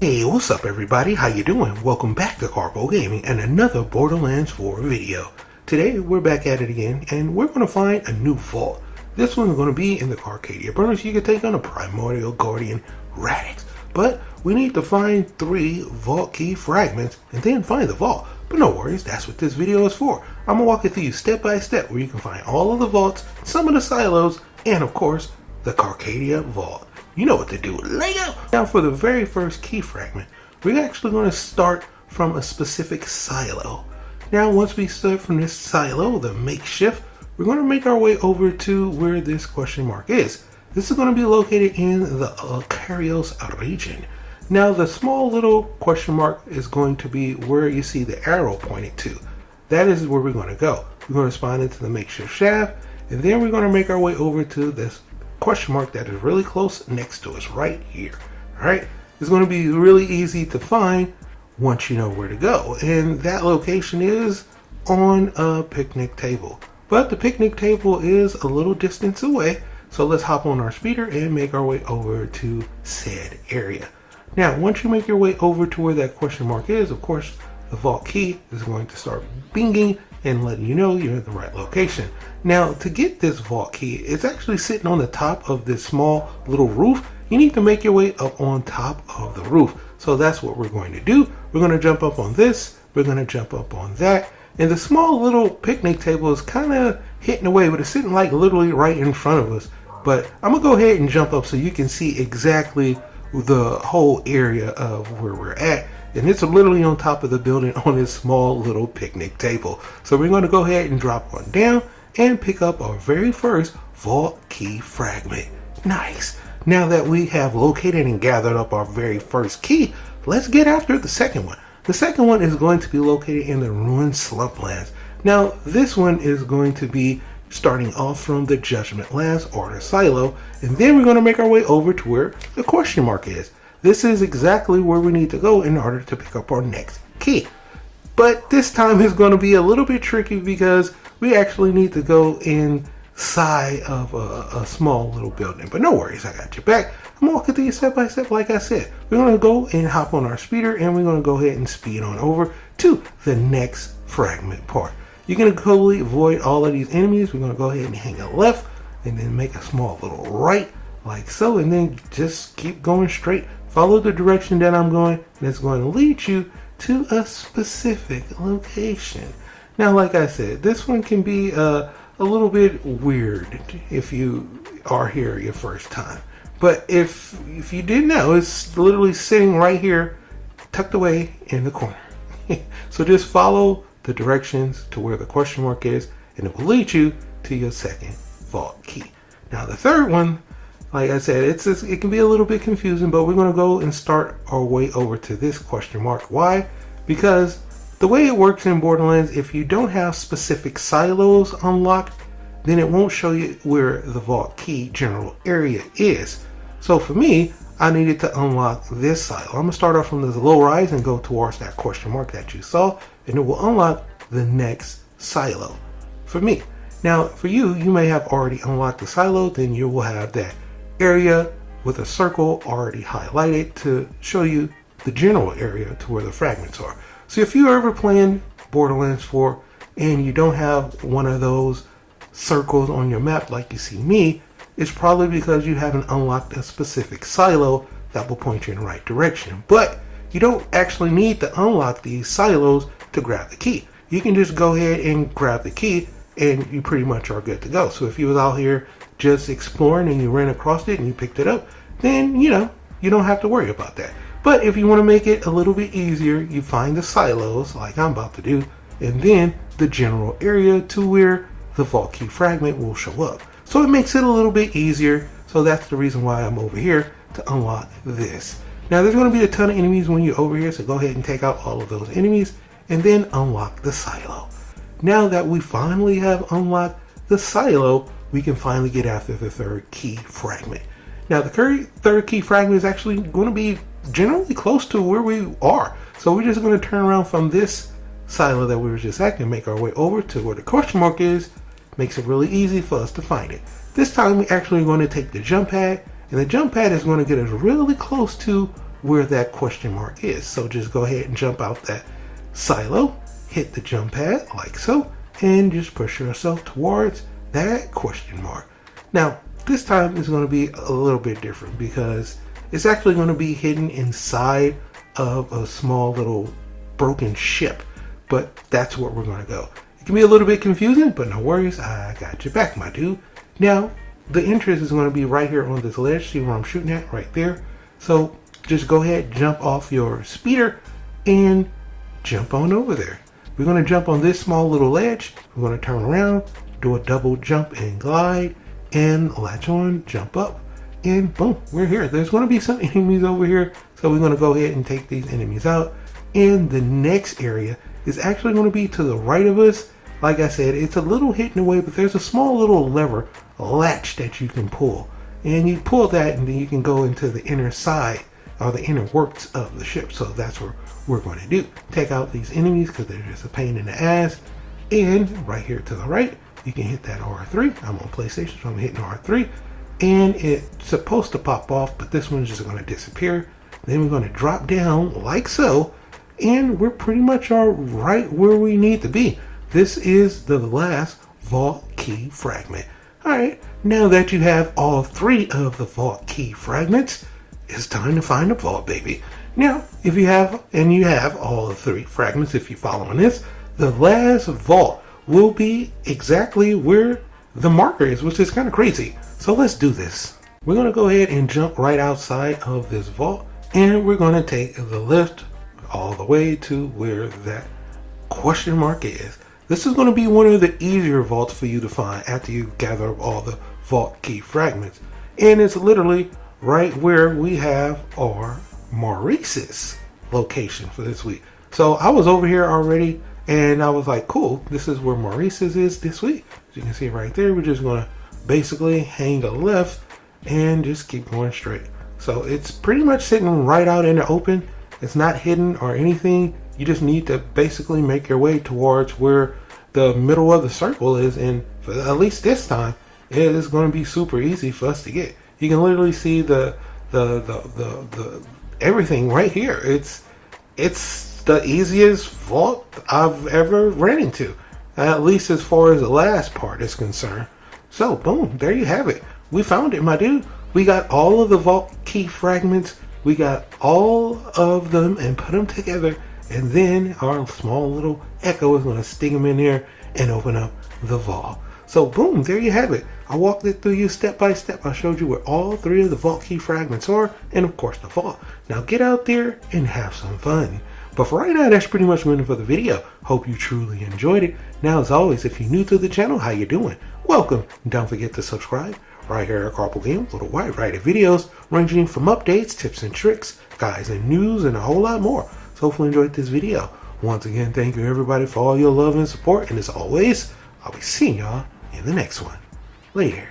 Hey, what's up everybody? How you doing? Welcome back to Karpo Gaming and another Borderlands 4 video. Today we're back at it again and we're going to find a new vault. This one's going to be in the Carcadia Burn, so you can take on a Primordial Guardian Radix. But we need to find 3 vault key fragments and then find the vault. But no worries, that's what this video is for. I'm going to walk you through step by step where you can find all of the vaults, some of the silos, and of course, the Carcadia Vault. You know what to do. Lego! Now for the very first key fragment, we're actually going to start from a specific silo. Now once we start from this silo, the makeshift, we're going to make our way over to where this question mark is. This is going to be located in the a.k.a. region. Now the small little question mark is going to be where you see the arrow pointed to. That is where we're going to go. We're going to spawn into the makeshift shaft, and then we're going to make our way over to this question mark that is really close next to us right here. Alright, it's going to be really easy to find once you know where to go, and that location is on a picnic table. But the picnic table is a little distance away, so let's hop on our speeder and make our way over to said area. Now once you make your way over to where that question mark is, of course the vault key is going to start binging and letting you know you're in the right location. Now to get this vault key, it's actually sitting on the top of this small little roof. You need to make your way up on top of the roof. So that's what we're going to do. We're going to jump up on this, we're going to jump up on that, and the small little picnic table is kind of hitting away, but it's sitting like literally right in front of us. But I'm gonna go ahead and jump up so you can see exactly the whole area of where we're at. And it's literally on top of the building on this small little picnic table. So we're going to go ahead and drop on down and pick up our very first vault key fragment. Nice. Now that we have located and gathered up our very first key, let's get after the second one. The second one is going to be located in the ruined slumplands. Now this one is going to be starting off from the Judgment Lands or the silo, and then we're going to make our way over to where the question mark is. This is exactly where we need to go in order to pick up our next key. But this time is going to be a little bit tricky because we actually need to go inside of a small little building. But no worries, I got your back. I'm walking through you step by step like I said. We're going to go and hop on our speeder and we're going to go ahead and speed on over to the next fragment part. You're going to totally avoid all of these enemies. We're going to go ahead and hang a left and then make a small little right like so, and then just keep going straight. Follow the direction that I'm going, and it's going to lead you to a specific location. Now, like I said, this one can be a little bit weird if you are here your first time. But if you didn't know, it's literally sitting right here, tucked away in the corner. So just follow the directions to where the question mark is, and it will lead you to your second vault key. Now, the third one, like I said, it can be a little bit confusing, but we're going to go and start our way over to this question mark. Why? Because the way it works in Borderlands, if you don't have specific silos unlocked, then it won't show you where the vault key general area is. So for me, I needed to unlock this silo. I'm going to start off from this low rise and go towards that question mark that you saw, and it will unlock the next silo for me. Now for you, you may have already unlocked the silo, then you will have that area with a circle already highlighted to show you the general area to where the fragments are. So if you're ever playing Borderlands 4 and you don't have one of those circles on your map like you see me, it's probably because you haven't unlocked a specific silo that will point you in the right direction. But you don't actually need to unlock these silos to grab the key. You can just go ahead and grab the key and you pretty much are good to go. So if you was out here just exploring and you ran across it and you picked it up, then you don't have to worry about that. But if you want to make it a little bit easier, you find the silos like I'm about to do, and then the general area to where the vault key fragment will show up. So it makes it a little bit easier. So that's the reason why I'm over here to unlock this. Now there's going to be a ton of enemies when you're over here, so go ahead and take out all of those enemies and then unlock the silo. Now that we finally have unlocked the silo, we can finally get after the third key fragment. Now the third key fragment is actually going to be generally close to where we are. So we're just going to turn around from this silo that we were just at and make our way over to where the question mark is. Makes it really easy for us to find it. This time we're actually going to take the jump pad, and the jump pad is going to get us really close to where that question mark is. So just go ahead and jump out that silo, hit the jump pad like so, and just push yourself towards that question mark. Now, this time is going to be a little bit different because it's actually going to be hidden inside of a small little broken ship, but that's where we're going to go. It can be a little bit confusing, but no worries, I got your back, my dude. Now, the entrance is going to be right here on this ledge. See where I'm shooting at? Right there. So just go ahead, jump off your speeder, and jump on over there. We're going to jump on this small little ledge. We're going to turn around, do a double jump and glide, and latch on, jump up, and boom, we're here. There's going to be some enemies over here, so we're going to go ahead and take these enemies out. And the next area is actually going to be to the right of us. Like I said, it's a little hidden away, but there's a small little lever, a latch that you can pull. And you pull that and then you can go into the inner side or the inner works of the ship. So that's what we're going to do. Take out these enemies because they're just a pain in the ass. And right here to the right, you can hit that R3. I'm on PlayStation, so I'm hitting R3. And it's supposed to pop off, but this one's just going to disappear. Then we're going to drop down like so. And we're pretty much all right where we need to be. This is the last vault key fragment. Alright, now that you have all 3 of the vault key fragments, it's time to find the vault, baby. Now, if you have, and you have all the 3 fragments, if you're following this, the last vault will be exactly where the marker is, which is kind of crazy. So let's do this. We're going to go ahead and jump right outside of this vault, and we're going to take the lift all the way to where that question mark is. This is going to be one of the easier vaults for you to find after you gather up all the vault key fragments. And it's literally right where we have our Maurice's location for this week. So I was over here already and I was like, cool, this is where Maurice's is this week. As you can see right there, we're just going to basically hang a left and just keep going straight. So it's pretty much sitting right out in the open. It's not hidden or anything. You just need to basically make your way towards where the middle of the circle is, and for at least this time, it is going to be super easy for us to get. You can literally see the everything right here. It's the easiest vault I've ever ran into, at least as far as the last part is concerned. So boom, there you have it. We found it, my dude. We got all of the vault key fragments. We got all of them and put them together. And then our small little echo is going to stick them in there and open up the vault. So boom, there you have it. I walked it through you step by step. I showed you where all 3 of the vault key fragments are, and of course the vault. Now get out there and have some fun. But for right now, that's pretty much it for the video. Hope you truly enjoyed it. Now as always, if you're new to the channel, how you doing? Welcome. Don't forget to subscribe. Right here at Karpo Gaming, little wide variety of videos ranging from updates, tips and tricks, guides and news, and a whole lot more. So hopefully you enjoyed this video. Once again, thank you everybody for all your love and support. And as always, I'll be seeing y'all in the next one. Later.